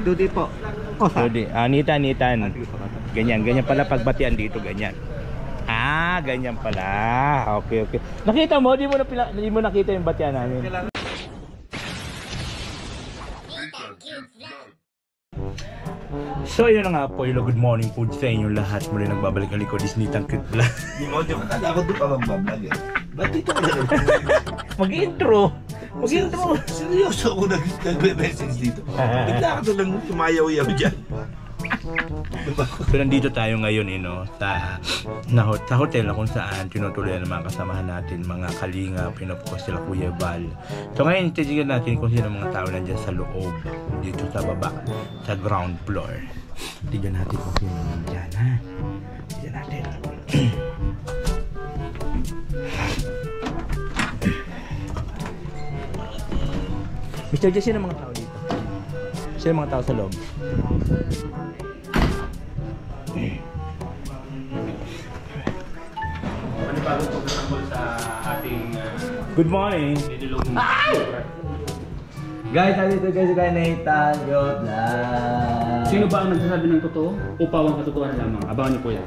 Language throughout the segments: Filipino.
Dudi po. Dudi. Nitan. Ganyan pala pagbatian dito, ganyan. Ganyan pala. Okay. Nakita mo, di mo nakita yung batian namin. So yun na nga po, good morning po sa inyo lahat. Muli nagbabalik ang likod, Nisnitan Cute Vlog. Ako doon pa mag-vlog eh. Ba't dito ka na? Mag-intro. Seryoso ako nag-message dito. Bigla ka to lang tumayaw-yaw dyan. So nandito tayo ngayon sa hotel na kung saan tinutuloy ang mga kasamahan natin, mga kalinga, pinapos sila Kuya Val. So ngayon titignan natin kung sino mga tao nandiyan sa loob, dito sa baba, sa ground floor. Tignan natin kung sino nandiyan, ha? Tignan natin. Mr. J, sino mga tao dito? Sino mga tao sa loob? Panibagong pagkatambol sa ating good morning! Guys, nandito guys kay Nathan Cute Vlog. Sino ba ang nagsasabi ng totoo o pawang katotohanan lamang? Abangan niyo po yan.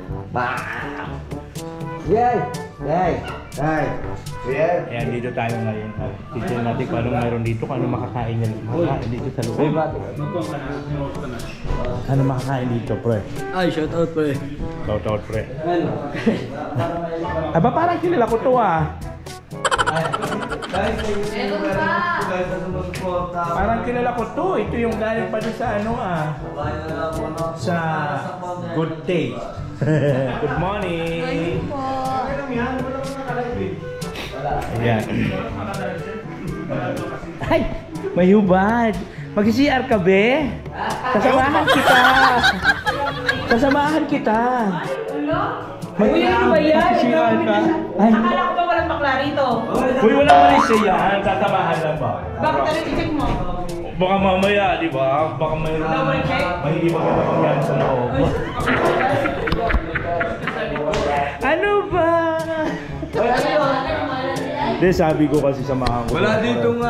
Ayan, dito tayo ngayon. Titignan natin kung anong mayroon dito, kung anong makakain yan dito sa loob. Magkuhan ka na, sinuot ka na. Ano makakain dito, pre? Ay, shout out pre. Shout out, pre. Aba, parang kilala ko to Parang kilala ko to. Ito yung galing pa doon sa sa Good Taste. Good morning. Ayan. Ay, may hubad. Mag-CR ka, be? Sasamahan kita. Ano ba yan? CR ka? Akala ko ba walang bakla rito? Uy, walang Malaysia yan. Sasamahan lang ba? Bakit ano i-check mo? Baka mamaya, di ba? Baka mayroon hindi maganda pangyari sa loob. Ano ba? Hindi, sabi ko kasi samahan ko. Wala ditong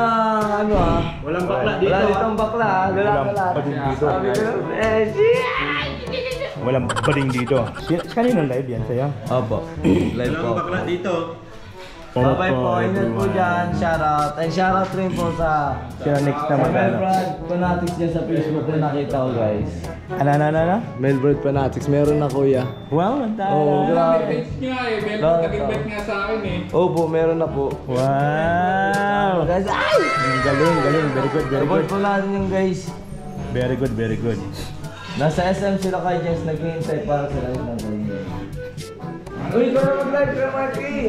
Walang bakla dito. Wala ditong bakla. Walang bading dito. Walang bading dito. Kanino live yan sa'yo? Opo. Live po. Bakla dito. Bye po, ingat po dyan, shoutout. And shoutout rin po sa Next naman Melbrad Fanatics dyan sa Facebook na nakita ko guys. Ano? Melbrad Fanatics, meron na kuya. Wow, ang tala. Oo, grabe. Page nga nag-invite nga sa akin Opo, meron na po. Wow! Guys, ay! Galing. Very good. Support po natin yung guys. Very good. Nasa SM sila kay Jess, nag-hintay para sa live natin. Uy, ikaw na mag-live ka, Marky!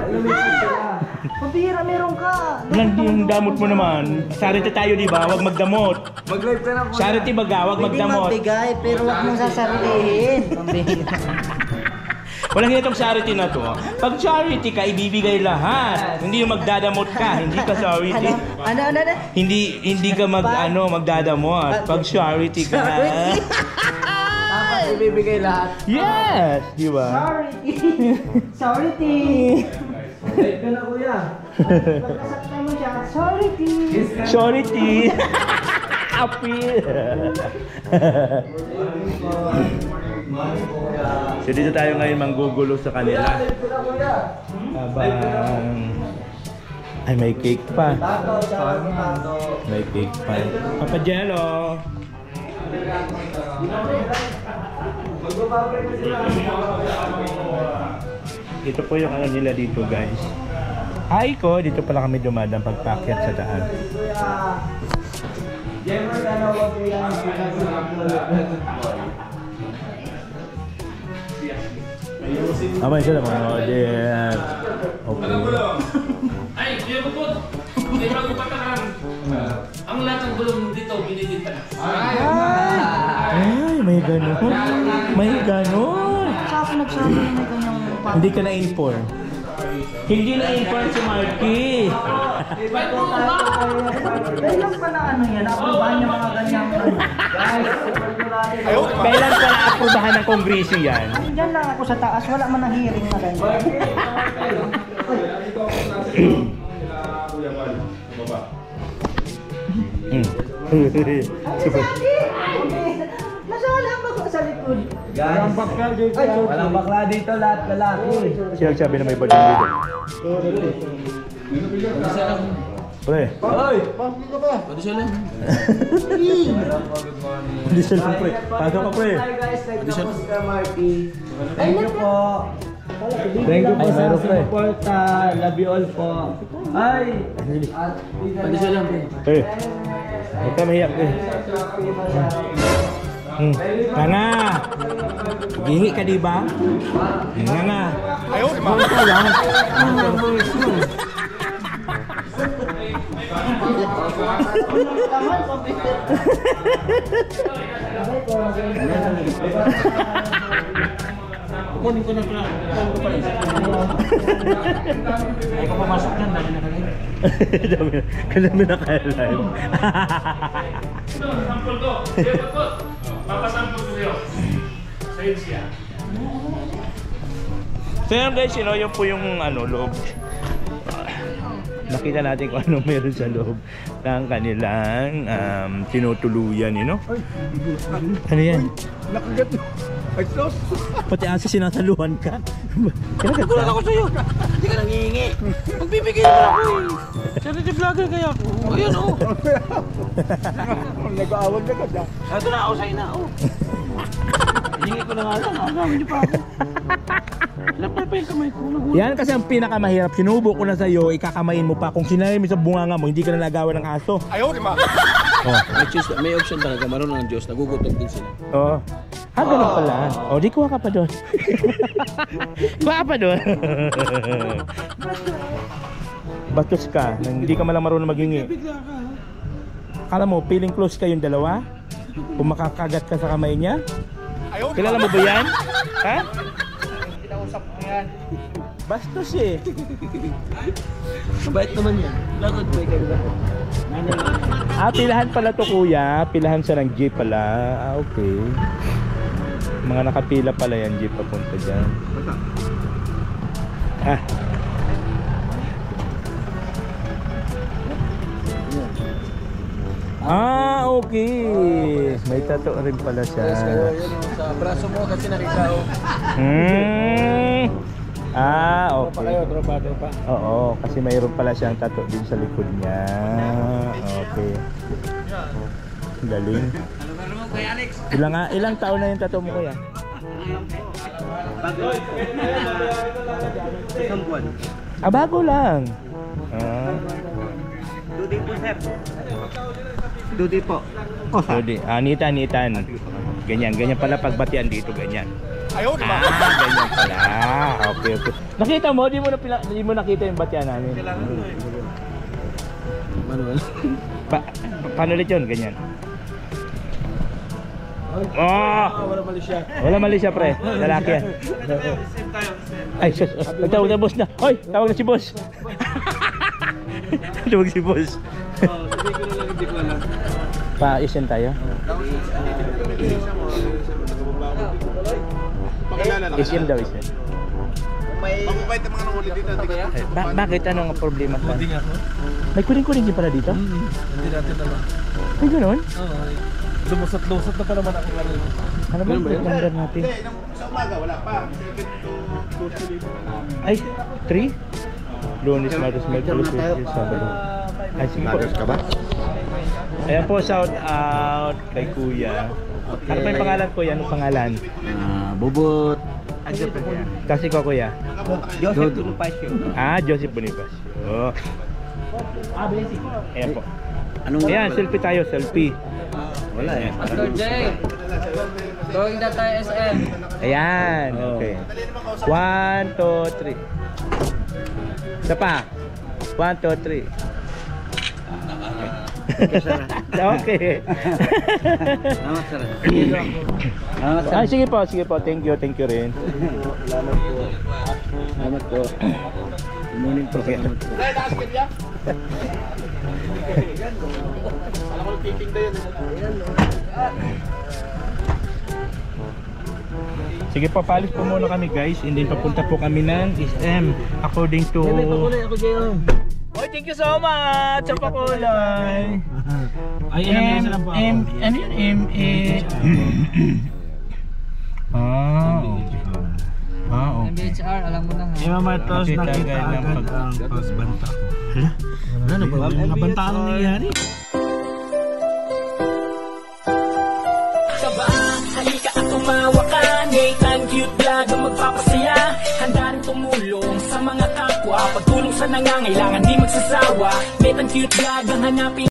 Lumipit sila. Pabira, meron ka. Yung damot mo naman. Charity tayo, di ba? Huwag magdamot. Mag-live ka na po. Charity baga, huwag magdamot. Hindi magbigay, pero huwag mong sasarihin. Walang itong charity na to. Pag charity ka, ibibigay lahat. Hindi yung magdadamot ka. Hindi ka charity. Ano? Hindi ka magdadamot. Pag charity ka. Tapos ibibigay lahat. Yes! Di ba? Sorry, Live ka na kuya. pagkasakta mo siya. Sorry, Charity! Appeal! So dito tayo ngayon manggugulo sa kanila. Habang... Ay, may cake pa. May cake pa. Papa Jello! Ito po yung nila dito guys. Hi ko, dito pala kami dumadang pagpakyat sa daan. Amay sila mga order. Okay. Ay, hindi mo po. Hindi mo patakan. Ang lahat ng gulong dito, binidita na. Ay, may ganon. Sa ako nagsabi na may ganyang Hindi ka na-inform. Hindi na-inform si Marky. Kailan pa na yan? Aprobahan niya mga ganyang Kailan pa na-aprobahan ng kongreso yan? Diyan lang ako sa taas, wala man na hearing na ganyan. Nasalang ako sa likod. Guys, walang bakla dito, lahat lalaki. Siya sabi na may bading dito. Pre. Hoy! Pwede siya lang. Hindi siya lang, pre. Pasok ka, pre. Hi guys, like na po si Kuya Marty. Thank you po. Thank you po Ay, sa meron, pre. support. Love you all po. Ay! Pwede siya lang. Eh. Huwag ka mahiyak, eh. Nga. Gingi ka, diba? Nga. Ayaw, diba? Kunin ko na pala. Kunin ko pala. Ay, kung pumasok yan, dami na kagay. Kadami na kaya live. Sample ko. Sige, Put. Papasample ko sa'yo. Sa'yo siya. So yan guys, yun po yung loob. Nakita natin kung ano meron sa loob ng kanilang tinutuluyan, Ano yan? Nakagat. Ay, sos. Pati aso sinasaluhan ka. Nagulat ako sa'yo. Hindi ka nangihingi. Magbibigay naman ako eh. Charity vlogger kaya ako. Ayun o. Nag-aawag na ka. Ito na ako sa'yo na. Hihingi ko na nga lang. Ang niyo pa ako. Lapal pa yung kamay ko. Yan kasi ang pinakamahirap. Sinubo ko na sa'yo, ikakamayin mo pa. Kung sinari mo sa bunganga mo, hindi ka na nagawa ng aso. Ayaw, di ba? May option talaga. Marunong ng Diyos. Nagugutom din sila. Oo. Ganun pala. Di kuha ka pa doon. Kuha ka pa doon. Bastos ka. Hindi ka malang marunong maghingi. Akala mo, feeling close kayong dalawa? Kung makakagat ka sa kamay niya? Kilala mo ba yan? Ha? Kinausap ko yan. Bastos eh. Mabait naman yan. Lagod ba ikaw? Pilahan pala to kuya. Pilahan siya ng jeep pala. Okay. Mga nakapila pala yan jeep papunta dyan. Okay. May tattoo rin pala siya. Sa braso mo kasi nakita ko. Okay. Oo, kasi mayroon pala siyang tattoo din sa likod niya. Okay. Galing. Ilang taon na yung tattoo mo kuya? Isang buwan. Bago lang. Duty po, sir. Duty po. Nitan. Ganyan pala pagbatian dito, ganyan. Ayaw, di ba? Ganyan pala. Okay. Nakita mo? Di mo nakita yung batian namin. Manuel. Paano ulit yun? Ganyan. Wala mali siya, pre. Lalaki yan. Ay, sus. Tawag na boss na. Hoy, tawag na si boss. Tawag si boss. Hindi ko alam. Pa-isen tayo. Isim daw, isim. Mababait ang mga nanguli dito. Bakit? Anong problema ka? Kuning ako. May kuning-kuning din pala dito? Hindi natin naman. Ay, ganun? Oo. Lumusot-lusot na pa naman ako kanina. Ano ba yung number natin? Sa umaga, wala pa. Ay, 3? Lunes, Martes, Merkulis, Wednesday, Sabado. Ay, sige po. ka ba? Ayan po, shout out kay Kuya. Ano pa yung pangalan, Kuya? Anong pangalan? Bubot. Kasi ko, Kuya. Joseph Bonifacio. Joseph Bonifacio. Ayan po. Ayan, selfie tayo, selfie. Wala eh. Pastor Jay. Going na tayo SM. Ayan, okay. 1, 2, 3. Isa pa. 1, 2, 3. Okay. Salamat, sir. Sige po. Thank you rin. Salamat po. Morning po. Okay. Sige po, palis po muna kami guys. And then papunta po kami ng SM according to... Ako Jay. Thank you so much sa pakulay. Ay, ilang beses lang po ako. Ano yun? Okay. MBHR, alam mo na nga. Eh, Martos, nakita agad ang pagbanta ko. Hala? Ano ba? Mga banta anong nangyayari? Halika at tumawa ka, Nathan Cute Vlog ang magpapasaya. Handa rin tumulong sa mga kapwa, pagtulong sa nangangailangan di magsasawa. Nathan Cute Vlog ang hanapin.